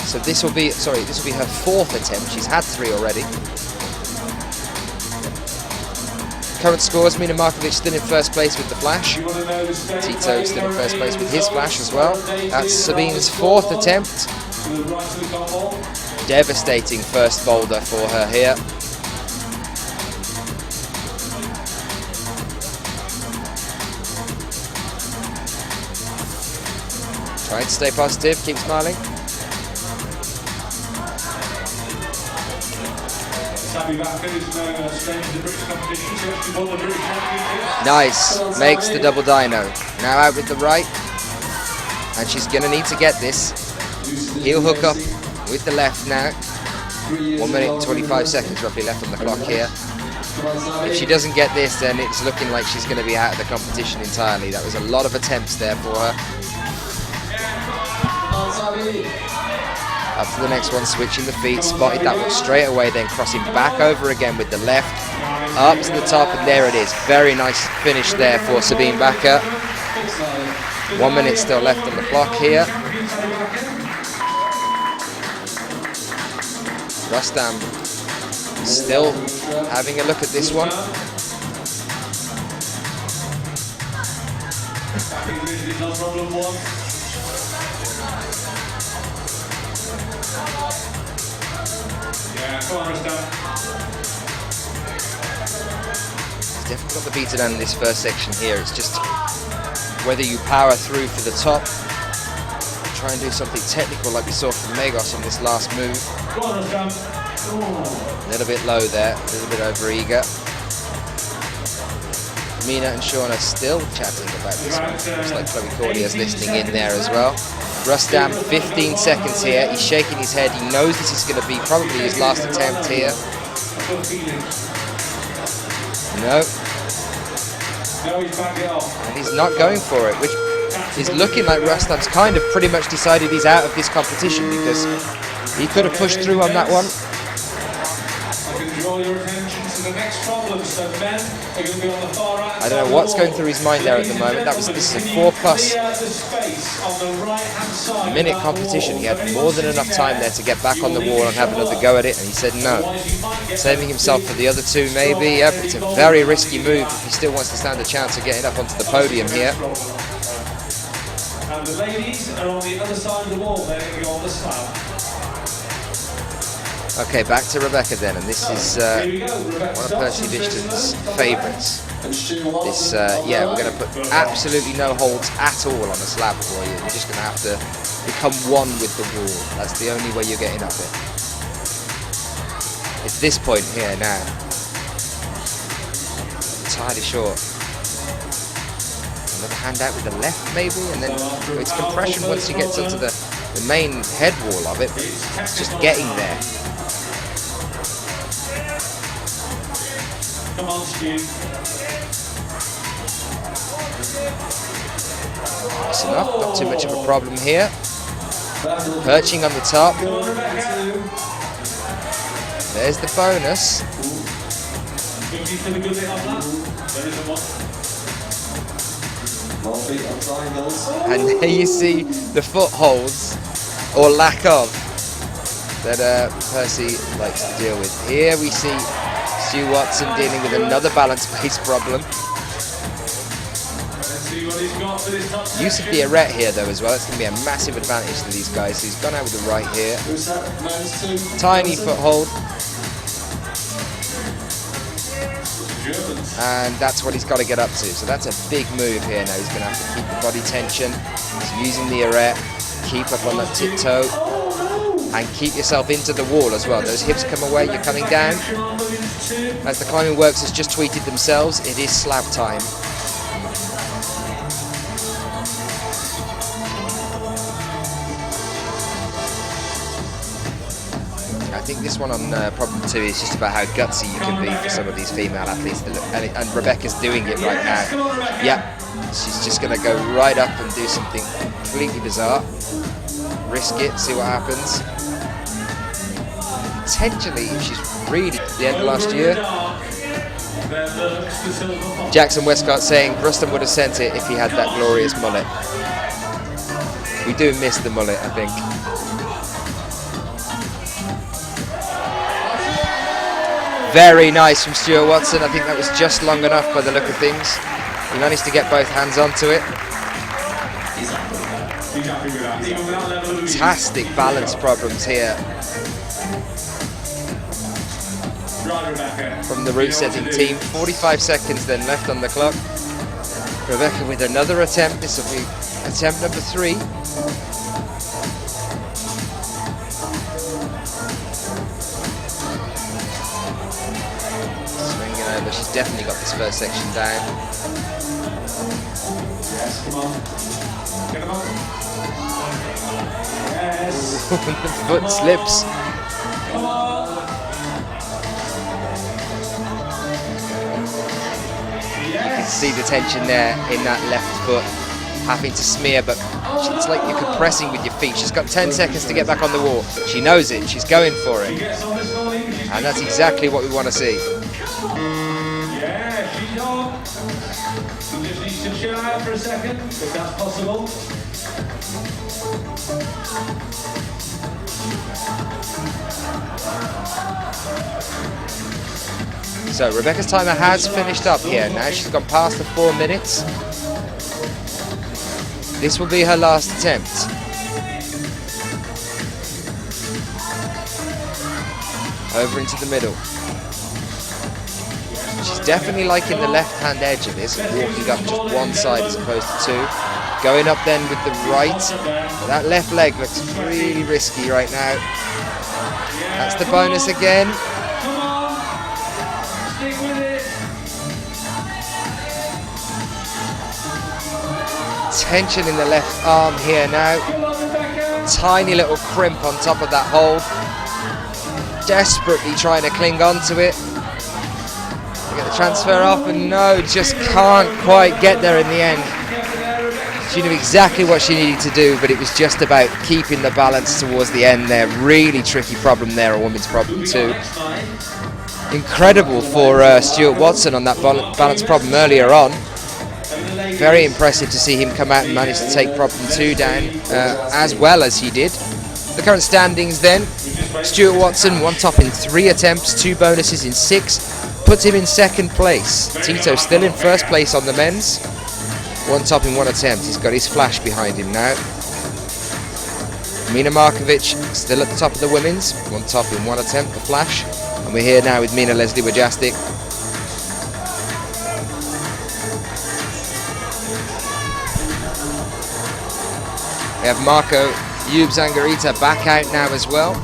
So this will be her 4th attempt. She's had 3 already. Current scores, Mina Markovic still in first place with the flash. Tito still in first place with his flash as well. That's Sabine's 4th attempt. Devastating first boulder for her here. Trying to stay positive, keep smiling. Nice, makes the double dyno. Now out with the right, and she's gonna need to get this. Heel hook up with the left now. 1 minute 25 seconds roughly left on the clock here. If she doesn't get this, then it's looking like she's gonna be out of the competition entirely. That was a lot of attempts there for her. Up to the next one, switching the feet, spotted that one straight away, then crossing back over again with the left, up to the top, and there it is. Very nice finish there for Sabine Bakker. 1 minute still left on the clock here. Rustam still having a look at this one. He's definitely got the beater down in this first section here. It's just whether you power through for the top, try and do something technical like we saw from Megos on this last move. A little bit low there, a little bit over eager. Mina and Sean are still chatting about this one. Looks like Chloe Cordia's listening in there as well. Rustam, 15 seconds here. He's shaking his head. He knows this is going to be probably his last attempt here. No. And he's not going for it, which is looking like Rustam's kind of pretty much decided he's out of this competition, because he could have pushed through on that one. I don't know what's going through his mind there at the moment. This is a 4+ minute competition. He had more than enough time there to get back on the wall and have another go at it, and he said no. Saving himself for the other 2 maybe, yeah, but it's a very risky move if he still wants to stand a chance of getting up onto the podium here. And the ladies are on the other side of the wall, they're going to go on the slab. Okay, back to Rebecca then, and this is one of Percy Vishton's favourites. This, yeah, we're going to put absolutely no holds at all on a slab for you. You're just going to have to become one with the wall. That's the only way you're getting up it. It's this point here now. Entirely short. Another hand out with the left maybe, and then it's compression once you get to the main head wall of it. It's just getting there. Come on, Stu. That's enough, not too much of a problem here. Perching on the top. There's the bonus. And there you see the footholds, or lack of, that Percy likes to deal with. Here we see Stu Watson dealing with another balance-based problem. Use of the arete here though as well, it's going to be a massive advantage to these guys. So he's gone out with the right here. Tiny foothold. And that's what he's got to get up to. So that's a big move here now. He's going to have to keep the body tension. He's using the arete. Keep up on that tiptoe. And keep yourself into the wall as well. Those hips come away, you're coming down. As the Climbing Works has just tweeted themselves, it is slab time. think this one on problem 2 is just about how gutsy you can be for some of these female athletes. And Rebecca's doing it right now. Yep, she's just going to go right up and do something completely bizarre. Risk it, see what happens. Potentially, if she's really at the end of last year. Jackson Westcott saying Rustam would have sent it if he had that glorious mullet. We do miss the mullet, I think. Very nice from Stuart Watson. I think that was just long enough by the look of things. He managed to get both hands onto it. Fantastic balance problems here from the route setting team. 45 seconds then left on the clock. Rebecca with another attempt. This will be attempt number 3. Swinging over. She's definitely got this first section down. Yes, come on. Get him on. Yes. The foot slips. Come on. You can see the tension there in that left foot, having to smear, but it's like you're compressing with your feet. She's got 10 seconds to get back on the wall. She knows it, she's going for it. And that's exactly what we want to see. Yeah, she's on. She just needs to chill out for a second, if that's possible. So Rebecca's timer has finished up here now. She's gone past the 4 minutes. This will be her last attempt. Over into the middle. She's definitely liking the left-hand edge of this, walking up just one side as opposed to 2. Going up then with the right. That left leg looks really risky right now. That's the bonus again. Tension in the left arm here now. Tiny little crimp on top of that hold. Desperately trying to cling on to it. Get the transfer off, and no, just can't quite get there in the end. She knew exactly what she needed to do, but it was just about keeping the balance towards the end there. Really tricky problem there, a women's problem too. Incredible for Stuart Watson on that balance problem earlier on. Very impressive to see him come out and manage to take problem 2 down as well as he did. The current standings then, Stuart Watson, 1 top in 3 attempts, 2 bonuses in 6, puts him in 2nd place. Tito still in 1st place on the men's, 1 top in 1 attempt. He's got his flash behind him now. Mina Markovic still at the top of the women's, 1 top in 1 attempt, the flash. And we're here now with Mina Leslie Wajastik. We have Marco Yub Zangarita back out now as well.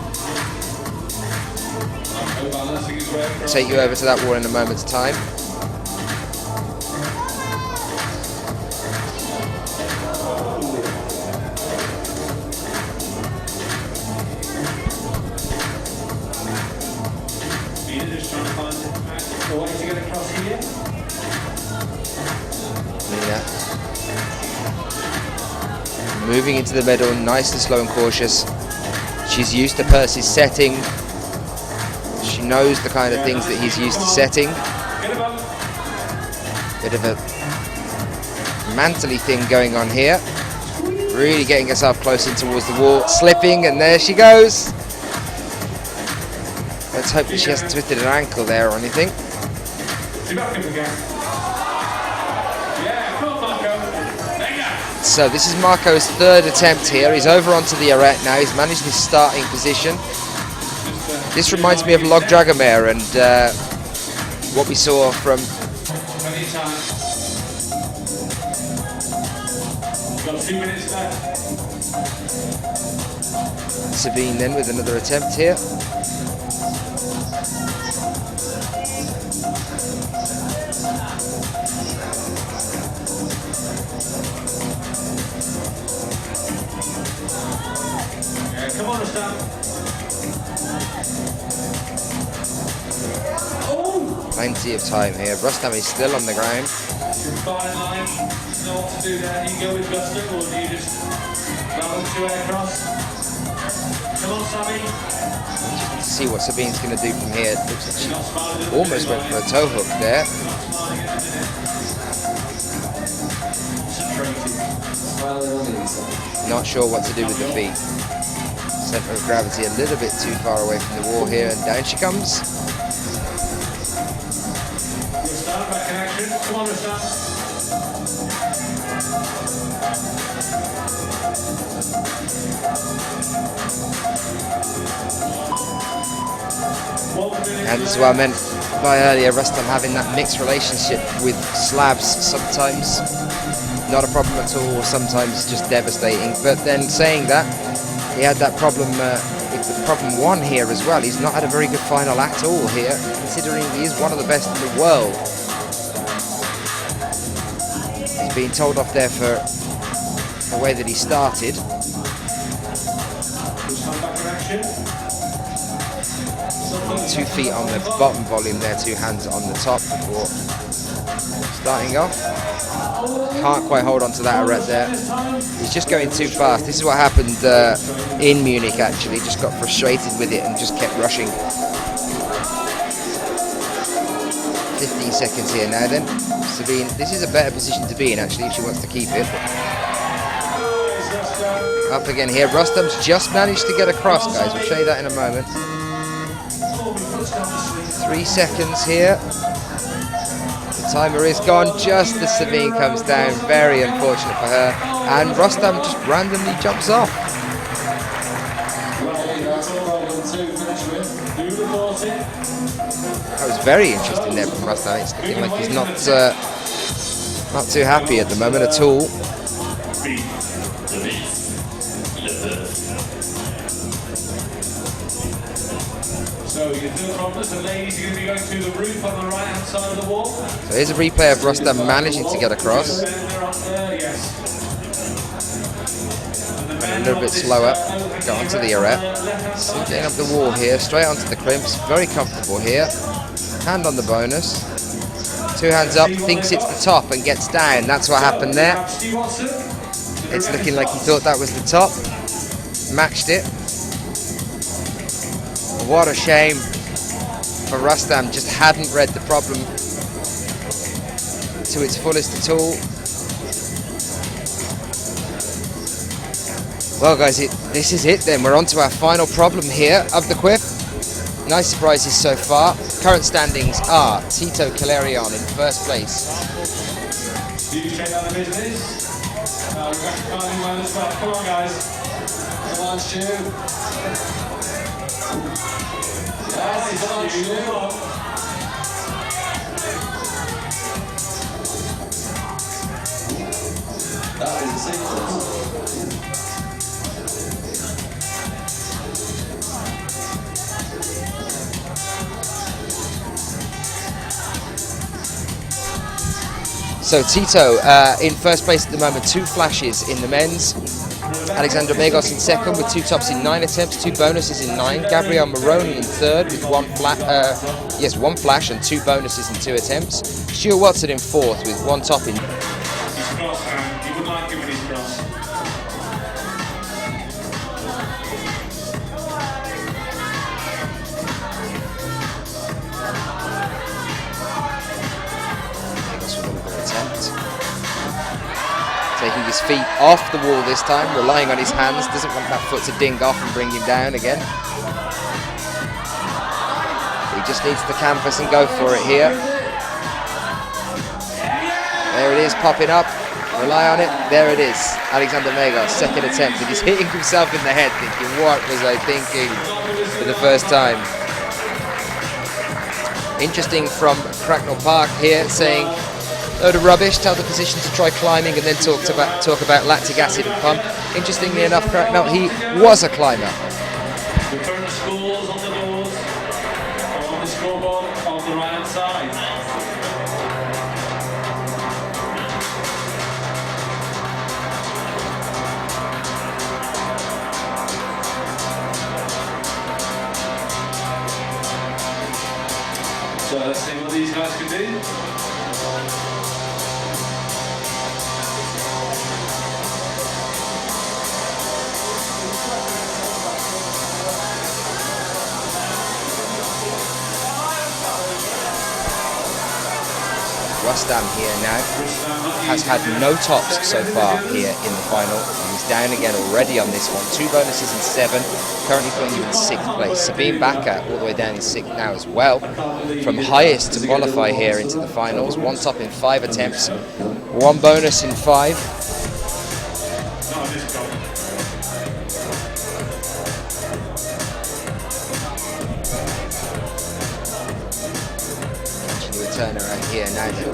I'll take you over to that wall in a moment's time. Moving into the middle, nice and slow and cautious. She's used to Percy's setting. She knows the kind of things that he's used to setting. Bit of a mantly thing going on here. Really getting herself close in towards the wall, slipping, and there she goes. Let's hope that she hasn't twisted an ankle there or anything. So this is Marco's 3rd attempt here. He's over onto the arete now. He's managed his starting position. This reminds me of Log Dragomir and what we saw from Sabine then with another attempt here. Come on, Rustam. plenty of time here. Rustam is still on the ground. Fine line, know what to do there. You go with gusto, or do you just balance your way across? Come on, Sammy. See what Sabine's going to do from here. Looks like she Not smiling at the almost went for a toe hook there. smiling at the minute. Concentrated. Smiling on the inside. Not sure what to do with the feet. Center of gravity a little bit too far away from the wall here, and down she comes. Rustam, back in action. Come on, Rustam. And this is what I meant by earlier, Rustam having that mixed relationship with slabs sometimes. Not a problem at all, sometimes just devastating. But then saying that, he had that problem with problem one here as well. He's not had a very good final at all here, considering he is one of the best in the world. He's being told off there for the way that he started. Rustam, back in action. 2 feet on the bottom volume there, 2 hands on the top before starting off. Can't quite hold on to that arret there. He's just going too fast. This is what happened in Munich actually. Just got frustrated with it and just kept rushing. 15 seconds here now then. Sabine, this is a better position to be in actually if she wants to keep it. Up again here. Rustam's just managed to get across, guys. We'll show you that in a moment. 3 seconds here. The timer is gone just as Sabine comes down. Very unfortunate for her. And Rustam just randomly jumps off. That was very interesting there from Rustam. It's looking like he's not too happy at the moment at all. So you do promise the ladies are going to be going through the roof on the right hand side of the wall. So here's a replay of Rustam managing to get across. A little bit slower. Got onto the arret. Still getting up the wall here, straight onto the crimps. Very comfortable here. Hand on the bonus. 2 hands up, thinks it's the top and gets down. That's what happened there. It's looking like he thought that was the top. Matched it. What a shame for Rustam, just hadn't read the problem to its fullest at all. Well guys, this is it then. We're on to our final problem here of the CWIF. Nice surprises so far. Current standings are Tito Calerion in first place. Do you check out the business? We've got to find this stuff. Come on guys. Come on, Stu. Yes, come on, Stu. That is a sequence. So Tito in first place at the moment, 2 flashes in the men's. Alexander Megos in second with 2 tops in 9 attempts, 2 bonuses in 9. Gabriel Moroni in third with 1 flash and 2 bonuses in 2 attempts. Stuart Watson in fourth with 1 top in. He's cross and he wouldn't like giving his cross. Taking his feet off the wall this time, relying on his hands, doesn't want that foot to ding off and bring him down again. He just needs the canvas and go for it here. There it is, popping up, rely on it, there it is. Alexander Megos, second attempt, and he's hitting himself in the head thinking, what was I thinking for the first time? Interesting from Cracknell Park here, saying, load of rubbish, tell the physician to try climbing and then talk about lactic acid and pump. Interestingly enough, Cracknell, he was a climber. The current scores on the doors are on the scoreboard on the right hand side. So Let's see what these guys can do. Rustam here now has had no tops so far here in the final. He's down again already on this one. 2 bonuses in 7, currently putting him in 6th place. Sabine Bakker all the way down in 6th now as well. From highest to qualify here into the finals. 1 top in 5 attempts, 1 bonus in 5. Turnaround here now then.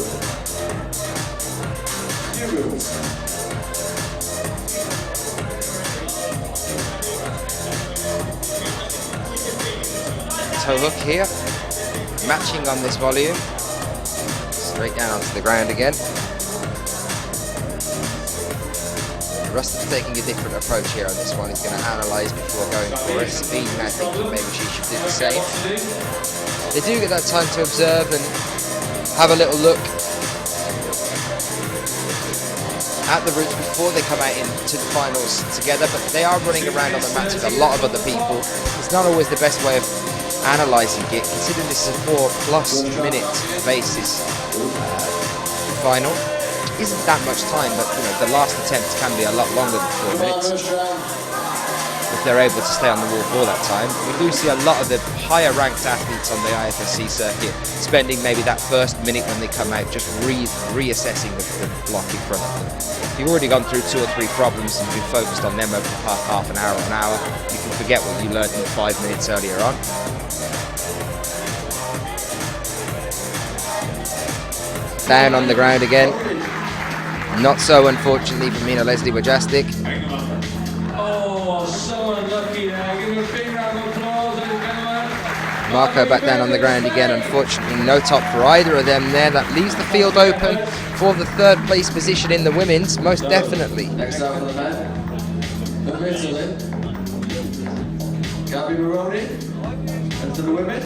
Toe hook here, matching on this volume, straight down onto the ground again. Rustam's taking a different approach here on this one. He's going to analyse before going for it. Sabine now thinking maybe she should do the same. They do get that time to observe and have a little look at the routes before they come out into the finals together, but they are running around on the mats with a lot of other people. It's not always the best way of analysing it, considering this is a 4+ minute basis final. Isn't that much time, but you know, the last attempts can be a lot longer than 4 minutes if they're able to stay on the wall for that time. We do see a lot of the higher ranked athletes on the IFSC circuit spending maybe that first minute when they come out just reassessing the block in front of them. If you've already gone through 2 or 3 problems and been focused on them over the past half an hour or an hour, you can forget what you learned in 5 minutes earlier on. Down on the ground again. Not so, unfortunately, for Mina Leslie Wajastik. Oh, so unlucky there. Give him a big round of applause, ladies and gentlemen. Marco back down on the ground again. Unfortunately, no top for either of them there. That leaves the field open for the 3rd place position in the women's, most definitely. Next up for the men. Number Italy. Gabby Maroney. And to the women.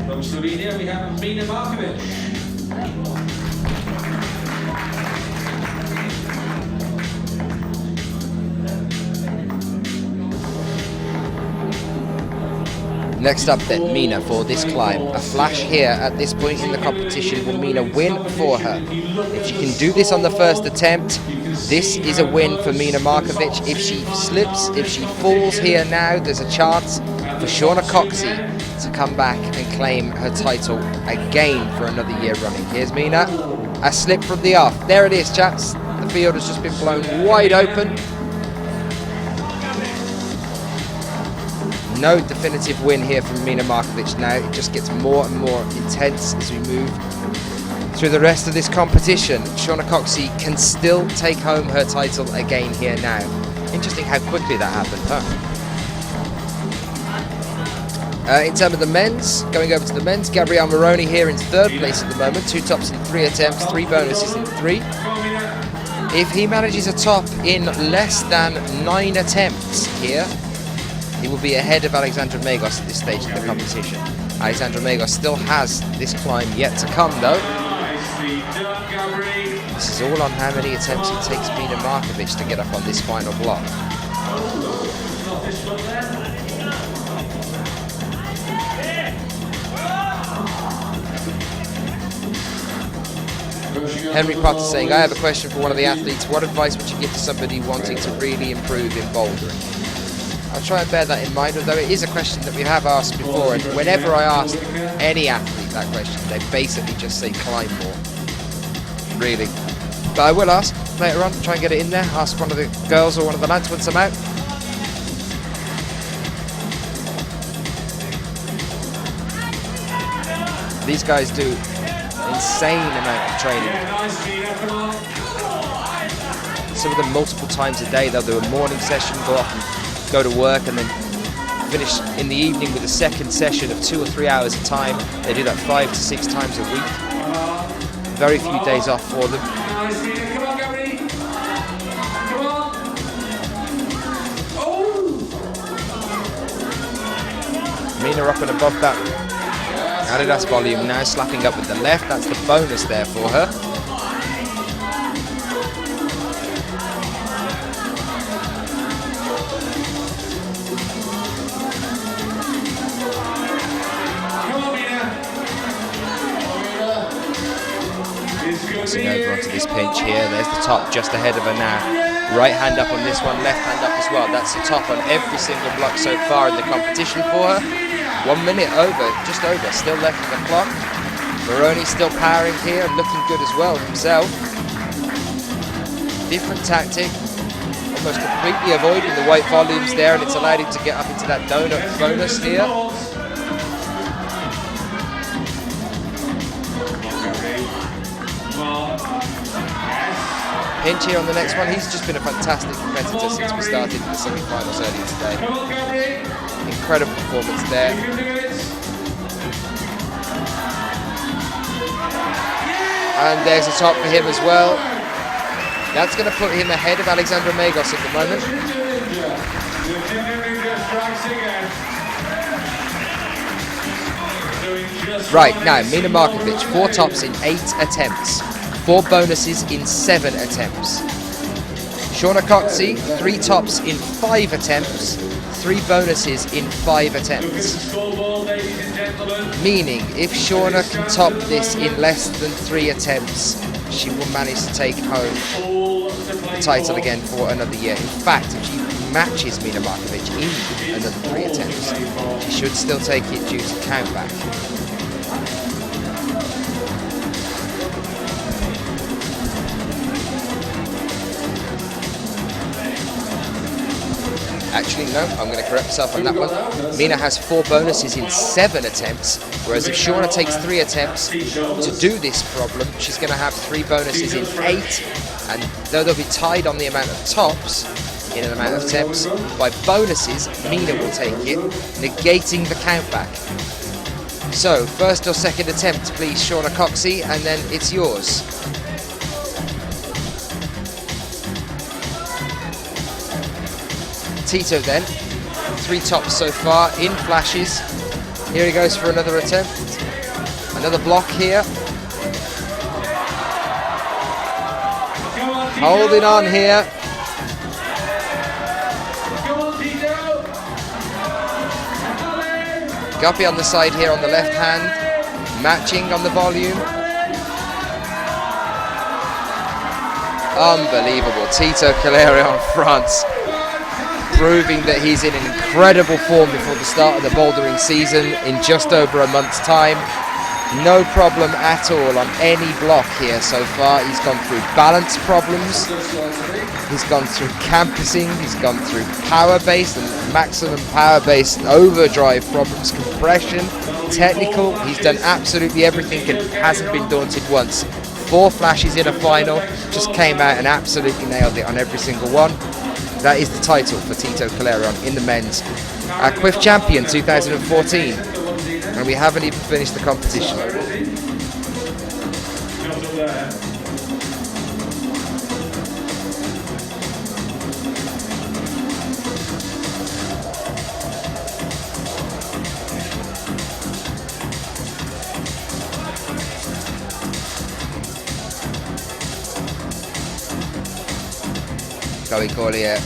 From Slovenia, we have Mina Markovic. Next up then, Mina for this climb. A flash here at this point in the competition. Will Mina win for her? If she can do this on the first attempt, this is a win for Mina Markovic. If she slips, if she falls here now, there's a chance for Shauna Coxey to come back and claim her title again for another year running. Here's Mina. A slip from the off. There it is, chaps. The field has just been blown wide open. No definitive win here from Mina Markovic now. It just gets more and more intense as we move through the rest of this competition. Shauna Coxey can still take home her title again here now. Interesting how quickly that happened, huh? In terms of the men's, going over to the men's, Gabriele Moroni here in 3rd place at the moment. 2 tops in 3 attempts, 3 bonuses in 3. If he manages a top in less than 9 attempts here, he will be ahead of Alexandra Megos at this stage of the competition. Alexandra Megos still has this climb yet to come though. This is all on how many attempts it takes Mina Markovic to get up on this final block. Henry Potter saying, I have a question for one of the athletes. What advice would you give to somebody wanting to really improve in bouldering? I'll try and bear that in mind, although it is a question that we have asked before, and whenever I ask any athlete that question, they basically just say climb more. Really. But I will ask later on, try and get it in there, ask one of the girls or one of the lads once I'm out. These guys do insane amount of training. Some of them multiple times a day. They'll do a morning session, go off and go to work, and then finish in the evening with a second session of 2 or 3 hours a time. They do that 5 to 6 times a week. Very few days off for them. Mina up and above that Adidas volume now slapping up with the left. That's the bonus there for her. Crossing over onto this pinch here. There's the top just ahead of her now. Right hand up on this one, left hand up as well. That's the top on every single block so far in the competition for her. 1 minute over, just over, still left on the clock. Baroni still powering here and looking good as well himself. Different tactic, almost completely avoiding the white volumes there, and it's allowed him to get up into that donut bonus here. Pinch here on the next one. He's just been a fantastic competitor since we started in the semi-finals earlier today. Incredible performance there. And there's a top for him as well. That's going to put him ahead of Alexandra Magos at the moment. Right, now Mina Markovic, 4 tops in 8 attempts. 4 bonuses in 7 attempts. Shauna Coxey, 3 tops in 5 attempts, 3 bonuses in 5 attempts. Meaning, if Shauna can top this in less than 3 attempts, she will manage to take home the title again for another year. In fact, if she matches Mina Markovic in another 3 attempts, she should still take it due to countback. Actually, no, I'm going to correct myself on that one. Mina has 4 bonuses in 7 attempts, whereas if Shauna takes 3 attempts to do this problem, she's going to have 3 bonuses in 8, and though they'll be tied on the amount of tops in an amount of attempts, by bonuses, Mina will take it, negating the countback. So, first or second attempt, please, Shauna Coxey, and then it's yours. Tito then, 3 tops so far in flashes. Here he goes for another attempt. Another block here. Holding on here. Guppy on the side here on the left hand. Matching on the volume. Unbelievable. Tito Calerion, France, proving that he's in an incredible form before the start of the bouldering season in just over a month's time. No problem at all on any block here so far. He's gone through balance problems, he's gone through campusing, he's gone through power-based and maximum power-based overdrive problems, compression, technical. He's done absolutely everything and hasn't been daunted once. 4 flashes in a final, just came out and absolutely nailed it on every single one. That is the title for Tito Calerion in the men's. Our CWIF champion 2014. And we haven't even finished the competition. Chloe Collier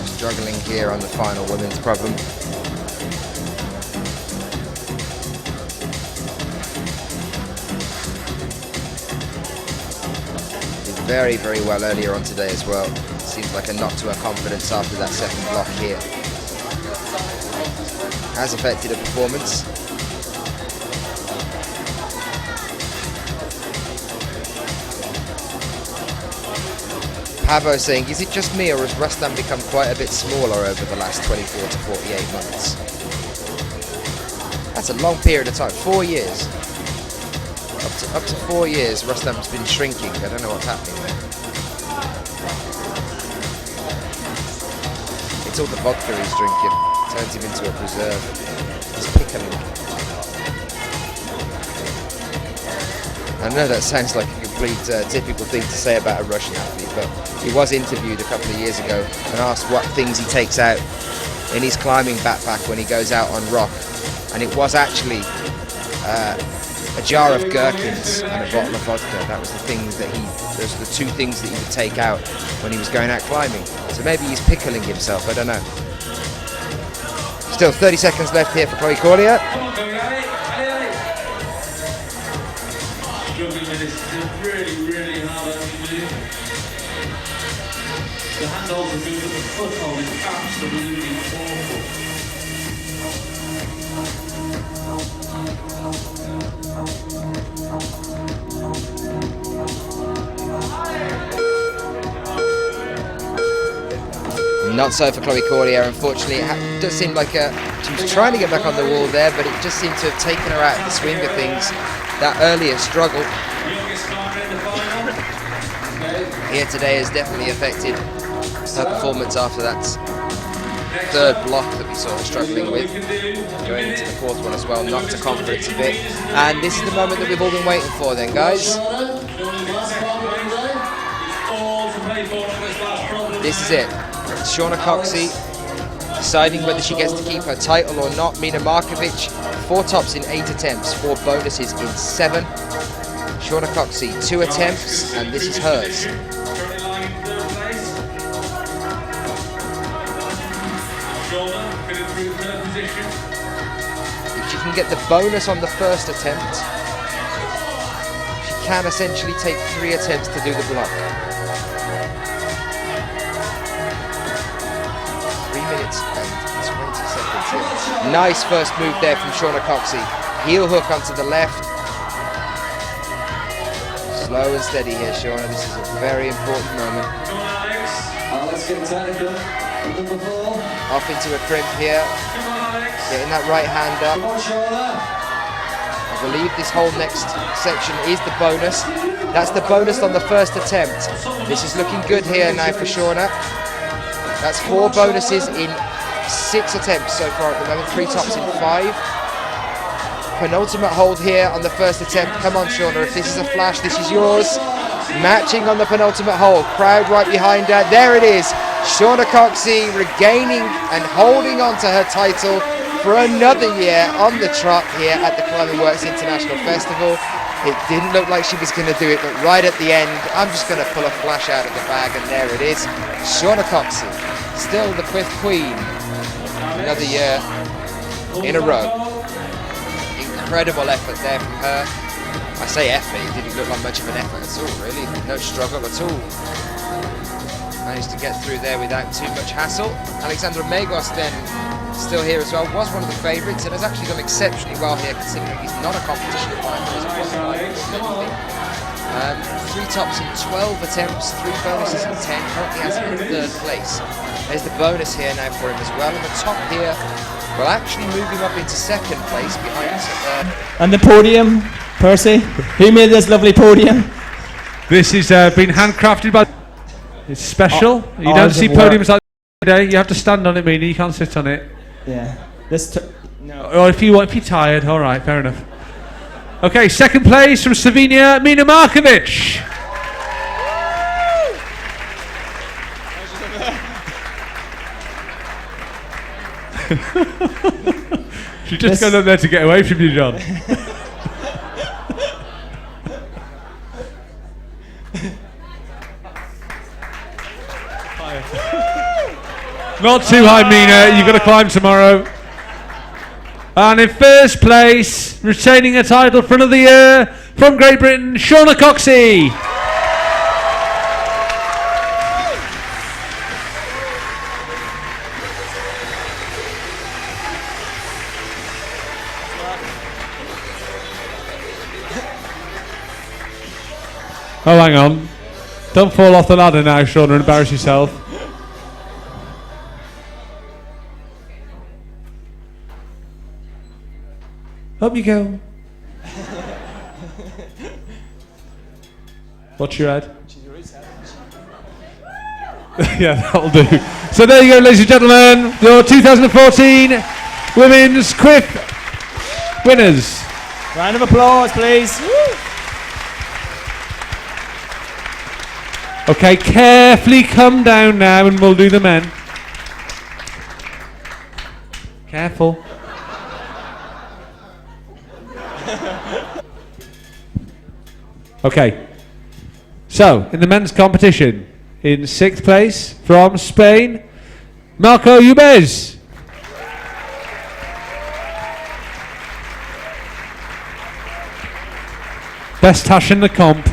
struggling here on the final women's problem. Did very, very well earlier on today as well. Seems like a knock to her confidence after that second block here. Has affected her performance. Pavo saying, is it just me or has Rustam become quite a bit smaller over the last 24 to 48 months? That's a long period of time, 4 years. Up to 4 years, Rustam's been shrinking. I don't know what's happening there. It's all the vodka he's drinking. Turns him into a preserve. He's pickling. I know that sounds like a complete typical thing to say about a Russian athlete, but he was interviewed a couple of years ago and asked what things he takes out in his climbing backpack when he goes out on rock, and it was actually a jar of gherkins and a bottle of vodka. That was the things that those are the two things that he would take out when he was going out climbing. So maybe he's pickling himself, I don't know. Still 30 seconds left here for Chloe Corlier. Struggling with this, it's really, really hard to do. The handholds are good, but the foothold is absolutely awful. Not so for Chloe Corlier, unfortunately. It does seem like she was trying to get back on the wall there, but it just seemed to have taken her out of the swing of things. That earlier struggle here today has definitely affected her performance after that third block that we saw her struggling with. Going into the fourth one as well, knocked her confidence a bit. And this is the moment that we've all been waiting for then, guys. This is it. Shauna Coxey deciding whether she gets to keep her title or not. Mina Markovic, 4 tops in 8 attempts, 4 bonuses in 7. Shauna Coxey, 2 attempts, and this is hers. If she can get the bonus on the first attempt, she can essentially take 3 attempts to do the block. 3 minutes and 20 seconds here. Nice first move there from Shauna Coxey. Heel hook onto the left. Slow and steady here, Shauna. This is a very important moment. Let's get technical. Number 4. Off into a crimp here. Getting that right hand up. I believe this whole next section is the bonus. That's the bonus on the first attempt. This is looking good here now for Shauna. That's 4 bonuses in 6 attempts so far at the moment. 3 tops in 5. Penultimate hold here on the first attempt. Come on, Shauna, if this is a flash, this is yours. Matching on the penultimate hold. Crowd right behind her. There it is. Shauna Coxey regaining and holding on to her title for another year on the trot here at the Climbing Works International Festival. It didn't look like she was going to do it, but right at the end, I'm just going to pull a flash out of the bag, and there it is. Shauna Coxey, still the 5th queen. Another year in a row. Incredible effort there from her. I say effort, it didn't look like much of an effort at all, really. No struggle at all. Managed to get through there without too much hassle. Alexandra Megos then still here as well, was one of the favourites and has actually done exceptionally well here considering he's not a competition climber. 3 tops in 12 attempts, 3 bonuses in 10, currently has him in 3rd place. There's the bonus here now for him as well, and the top here will actually move him up into 2nd place behind And the podium, Percy, who made this lovely podium? This has been handcrafted by... It's special. You don't see podiums like that today. You have to stand on it, Mina. You can't sit on it. Yeah. No. Or if you're tired, all right, fair enough. Okay, 2nd place from Slovenia, Mina Markovic. She's just gone up there to get away from you, John. Not too high, Mina. You've got to climb tomorrow. And in 1st place, retaining a title for another year, from Great Britain, Shauna Coxey. Oh, hang on. Don't fall off the ladder now, Shauna, and embarrass yourself. Up you go. Watch your head. Yeah, that'll do. So there you go, ladies and gentlemen, your 2014 Women's CWIF winners. Round of applause, please. Okay, carefully come down now and we'll do the men. Careful. Okay. So, in the men's competition, in 6th place from Spain, Marco Ubez. Best hash in the comp.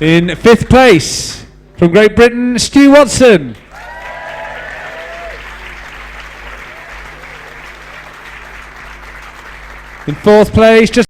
In 5th place from Great Britain, Stu Watson. In 4th place, just